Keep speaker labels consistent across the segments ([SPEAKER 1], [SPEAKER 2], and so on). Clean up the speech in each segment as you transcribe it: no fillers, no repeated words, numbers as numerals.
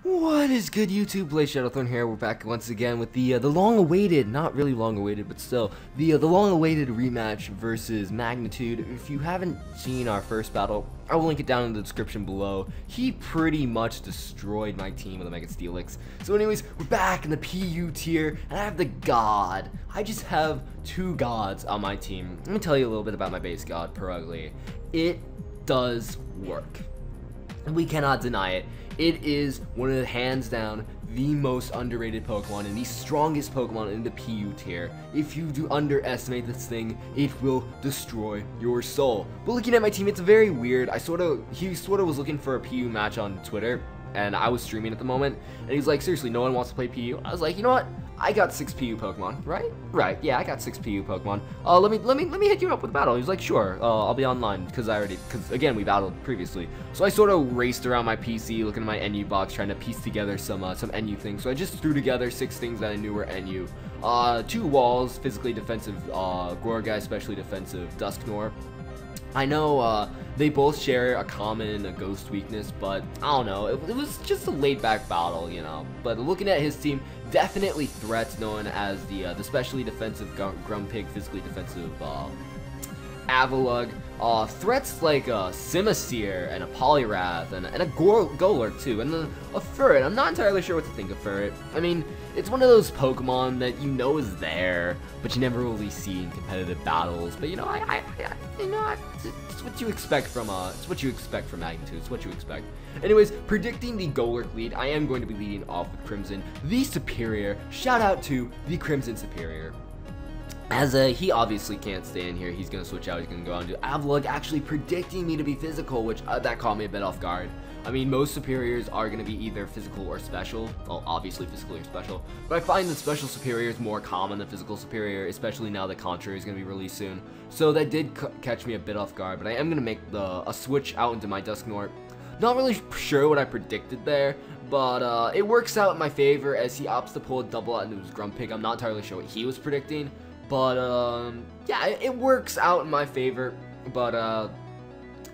[SPEAKER 1] What is good, YouTube? Blaze Shadowthorn here. We're back once again with the long-awaited, not really long-awaited, but still the long-awaited rematch versus Magnitude. If you haven't seen our first battle, I will link it down in the description below. He pretty much destroyed my team with a Mega Steelix. So, anyways, we're back in the PU tier, and I have the God. I just have two gods on my team. Let me tell you a little bit about my base god, Purugly. It does work. We cannot deny it. It is one of the hands down the most underrated Pokemon and the strongest Pokemon in the PU tier. If you do underestimate this thing, it will destroy your soul. But looking at my team, it's very weird. He sort of was looking for a PU match on Twitter, and I was streaming at the moment, and he's like, seriously, no one wants to play PU? I was like, you know what? I got 6 PU Pokemon, right? Right, yeah, I got 6 PU Pokemon. Let me hit you up with a battle. He was like, sure, I'll be online, because again, we battled previously. So I sort of raced around my PC, looking at my NU box, trying to piece together some NU things. So I just threw together 6 things that I knew were NU. 2 walls, physically defensive, Gorgai, especially defensive, Dusknoir. I know they both share a common ghost weakness, but I don't know, it was just a laid-back battle, you know. But looking at his team, definitely threats known as the specially defensive Grumpig, physically defensive Avalugg, threats like a Simisear and a Poliwrath and a Golurk too, and a Furret. I'm not entirely sure what to think of Furret. I mean, it's one of those Pokemon that you know is there, but you never really see in competitive battles. But you know, it's what you expect from Magnitude. It's what you expect. Anyways, predicting the Golurk lead, I am going to be leading off with Crimson, the superior. Shout out to the Crimson superior. As he obviously can't stay in here, he's going to switch out, he's going to go on to Avalugg, actually predicting me to be physical, which that caught me a bit off guard. I mean, most superiors are going to be either physical or special, well, obviously physical or special, but I find that special superior is more common than physical superior, especially now that Contrary is going to be released soon. So that did catch me a bit off guard, but I am going to make a switch out into my Dusknoir. Not really sure what I predicted there, but it works out in my favor as he opts to pull a double out into his Grumpig. I'm not entirely sure what he was predicting. But, yeah, it works out in my favor, but,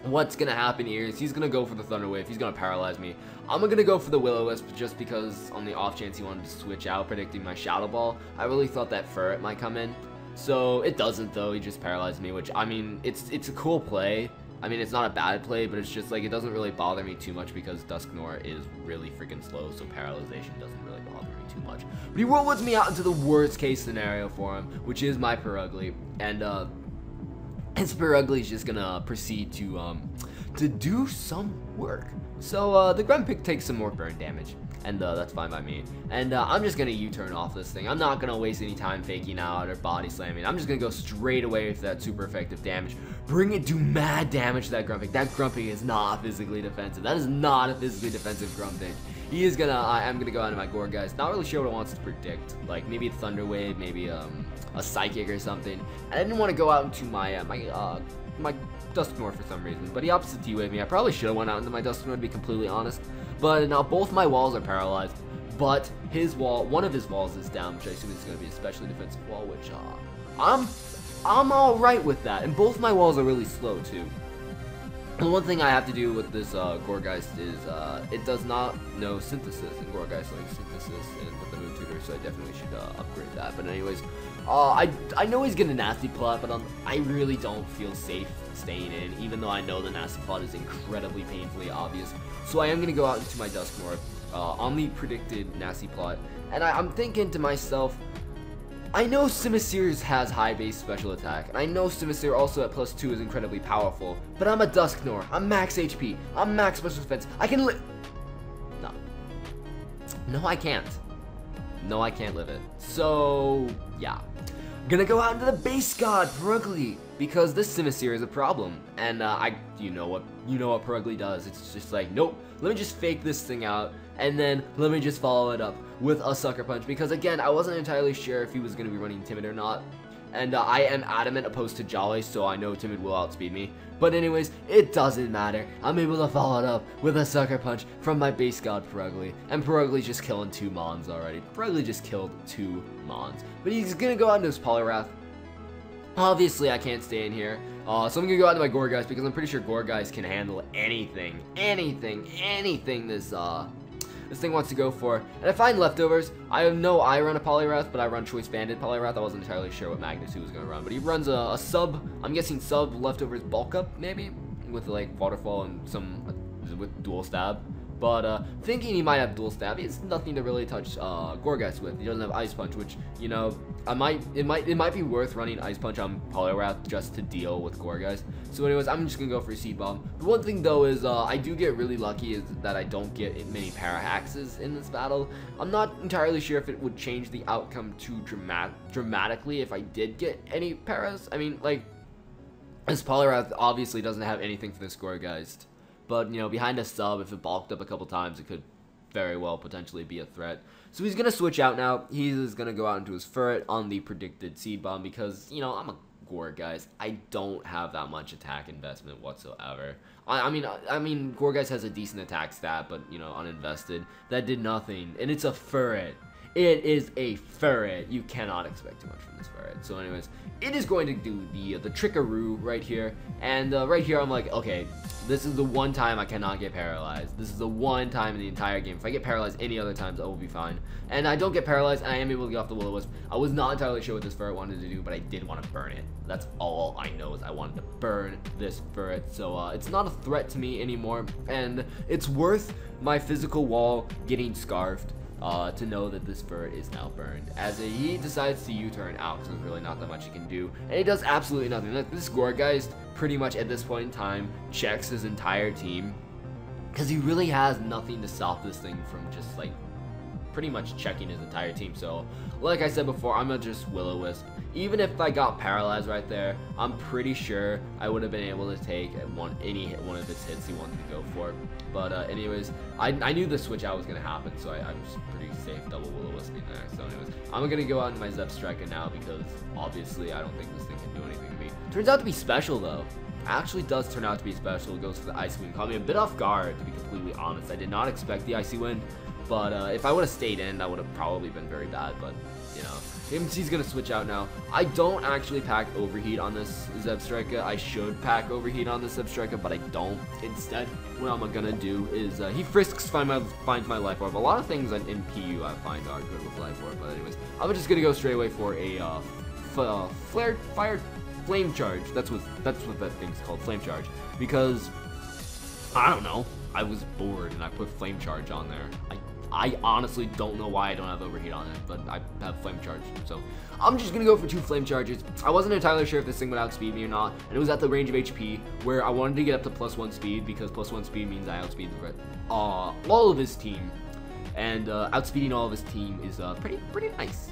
[SPEAKER 1] what's gonna happen here is he's gonna go for the Thunder Wave, he's gonna paralyze me. I'm gonna go for the Will-O-Wisp just because on the off chance he wanted to switch out, predicting my Shadow Ball. I really thought that Furret might come in, so it doesn't though, he just paralyzed me, which, I mean, it's a cool play. I mean, it's not a bad play, but it's just, like, it doesn't really bother me too much because Dusknoir is really freaking slow, so paralyzation doesn't really bother me too much. But he rolls me out into the worst case scenario for him, which is my Purugly, and, his Purugly is just gonna proceed to do some work. So, the Grumpig takes some more burn damage, and that's fine by me. And I'm just gonna U-turn off this thing. I'm not gonna waste any time faking out or body slamming. I'm just gonna go straight away for that super effective damage. Bring it, do mad damage to that Grumpig. That Grumpig is not physically defensive. That is not a physically defensive Grumpig. He is gonna, I'm gonna go out into my Gorgeist. Not really sure what it wants to predict. Like maybe a Thunder Wave, maybe a Psychic or something. And I didn't want to go out into my my Dusknoir for some reason, but he opts to T-Wave me. I probably should have went out into my Dusknoir to be completely honest. But now both my walls are paralyzed, but his wall, one of his walls is down, which I assume is going to be a specially defensive wall, which I'm all right with that. And both my walls are really slow too. The one thing I have to do with this Gorgeist is it does not know Synthesis, and Gorgeist likes Synthesis and with the Moon Tutor, so I definitely should upgrade that. But anyways, I know he's getting a Nasty Plot, but I really don't feel safe staying in, even though I know the Nasty Plot is incredibly painfully obvious. So I am going to go out into my Dusknoir on the predicted Nasty Plot, and I'm thinking to myself, I know Simisear has high base special attack, and I know Simisear also at +2 is incredibly powerful, but I'm a Dusknoir, I'm max HP, I'm max special defense, I can No. No, I can't. No, I can't live it. So, yeah. Gonna go out into the base god, Purugly, because this Simisear is a problem, and you know what Purugly does. It's just like, nope, let me just fake this thing out, and then let me just follow it up with a Sucker Punch, because again, I wasn't entirely sure if he was gonna be running Timid or not, and I am adamant opposed to Jolly, so I know Timid will outspeed me. But anyways, it doesn't matter. I'm able to follow it up with a Sucker Punch from my base god Purugly. And Purugly's just killing 2 Mons already. Purugly just killed 2 Mons. But he's gonna go out into his Poliwrath. Obviously, I can't stay in here. So I'm gonna go out into my Gorgeist because I'm pretty sure Gorgeist can handle anything this this thing wants to go for. And I find leftovers. I know I run a Poliwrath, but I run Choice Banded Poliwrath. I wasn't entirely sure what Magnitude was going to run, but he runs a sub, I'm guessing sub leftovers bulk up, maybe, with like Waterfall and some, with Dual Stab. But thinking he might have Dual Stab, he has nothing to really touch Gourgeist with. He doesn't have Ice Punch, which, you know, it might be worth running Ice Punch on Poliwrath just to deal with Gourgeist. So anyways, I'm just gonna go for Seed Bomb. The one thing though is I do get really lucky is that I don't get many Parahaxes in this battle. I'm not entirely sure if it would change the outcome too dramatically if I did get any Paras. I mean, like, this Poliwrath obviously doesn't have anything for this Gourgeist. But, you know, behind a sub, if it bulked up a couple times, it could very well potentially be a threat. So he's going to switch out now. He's going to go out into his Furret on the predicted Seed Bomb because, you know, I'm a Gourgeist. I don't have that much attack investment whatsoever. I mean, Gourgeist has a decent attack stat, but, you know, uninvested. That did nothing. And it's a Furret. It is a Furret. You cannot expect too much from this Furret. So anyways, it is going to do the Trickaroo right here. And right here, I'm like, okay, this is the one time I cannot get paralyzed. This is the one time in the entire game. If I get paralyzed any other times, I will be fine. And I don't get paralyzed, and I am able to get off the Will-O-Wisp. I was not entirely sure what this Furret wanted to do, but I did want to burn it. That's all I know is I wanted to burn this Furret. So it's not a threat to me anymore, and it's worth my physical wall getting scarfed to know that this Furret is now burned, as he decides to U-turn out because there's really not that much he can do, and he does absolutely nothing. Like, this Gourgeist pretty much at this point in time checks his entire team because he really has nothing to stop this thing from just like pretty much checking his entire team. So like I said before, I'm gonna just Will-O-Wisp. Even if I got paralyzed right there, I'm pretty sure I would have been able to take one of his hits he wanted to go for. But anyways, I knew the switch out was gonna happen, so I was pretty safe double Will-O-Wisping there. So anyways, I'm gonna go out into my Zebstrika now because obviously I don't think this thing can do anything to me. Turns out to be special though. Actually does turn out to be special. It goes for the Icy Wind. Caught me a bit off guard, to be completely honest. I did not expect the Icy Wind, but if I would have stayed in, that would have probably been very bad. But you know, he's gonna switch out now. I don't actually pack Overheat on this Zebstrika. I should pack Overheat on this Zebstrika, but I don't. Instead, what I'm gonna do is he frisks, finds my Life Orb. A lot of things in PU I find are good with Life Orb, but anyways, I'm just gonna go straight away for a Flame Charge. That's what that thing's called, Flame Charge. Because I don't know, I was bored and I put Flame Charge on there. I honestly don't know why I don't have Overheat on it, but I have Flame Charge, so I'm just gonna go for 2 Flame Charges. I wasn't entirely sure if this thing would outspeed me or not, and it was at the range of HP where I wanted to get up to +1 speed because +1 speed means I outspeed all of his team, and outspeeding all of his team is pretty nice,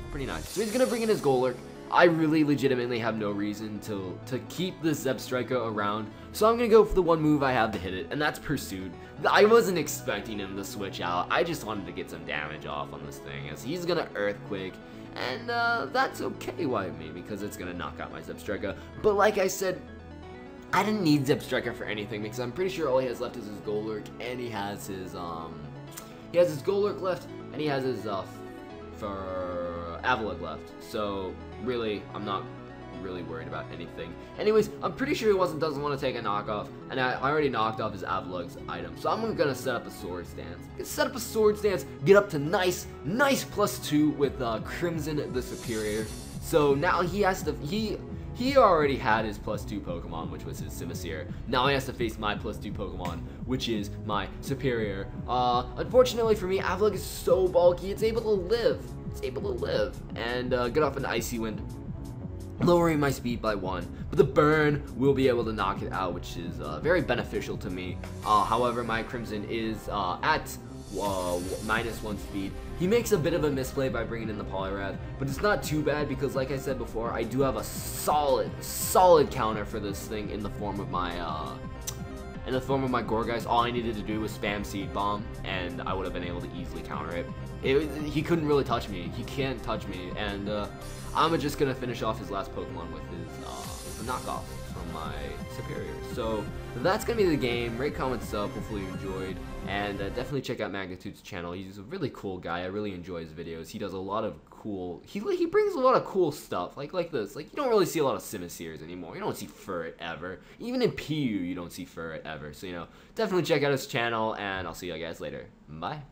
[SPEAKER 1] So he's gonna bring in his Golurk. I really legitimately have no reason to keep this Zebstrika around, so I'm gonna go for the one move I have to hit it, and that's Pursuit. I wasn't expecting him to switch out. I just wanted to get some damage off on this thing, as he's gonna Earthquake, and that's okay by me because it's gonna knock out my Zebstrika. But like I said, I didn't need Zebstrika for anything because I'm pretty sure all he has left is his Golurk, and he has his Golurk left, and he has his for Avalugg left. So really, I'm not really worried about anything. Anyways, I'm pretty sure he doesn't want to take a knockoff, and I already knocked off his Avalugg's item, so I'm gonna set up a Sword Stance. Get up to nice +2 with Crimson the Superior. So now he has to he already had his +2 Pokemon, which was his Simisear. Now he has to face my +2 Pokemon, which is my Superior. Unfortunately for me, Avalugg is so bulky, it's able to live. And get off an Icy Wind, lowering my speed by 1. But the burn will be able to knock it out, which is very beneficial to me. However, my Crimson is at -1 speed. He makes a bit of a misplay by bringing in the Poliwrath, but it's not too bad because, like I said before, I do have a solid counter for this thing in the form of my Gourgeist. All I needed to do was spam Seed Bomb, and I would have been able to easily counter it. He couldn't really touch me. He can't touch me, and I'm just gonna finish off his last Pokemon with his knockoff from my Superior. So that's gonna be the game. Rate, comment, sub. Hopefully you enjoyed, and definitely check out Magnitude's channel. He's a really cool guy. I really enjoy his videos. He does a lot of cool. He brings a lot of cool stuff like this. Like, you don't really see a lot of Simisears anymore. You don't see Furret ever. Even in PU, you don't see Furret ever. So, you know, definitely check out his channel, and I'll see you guys later. Bye.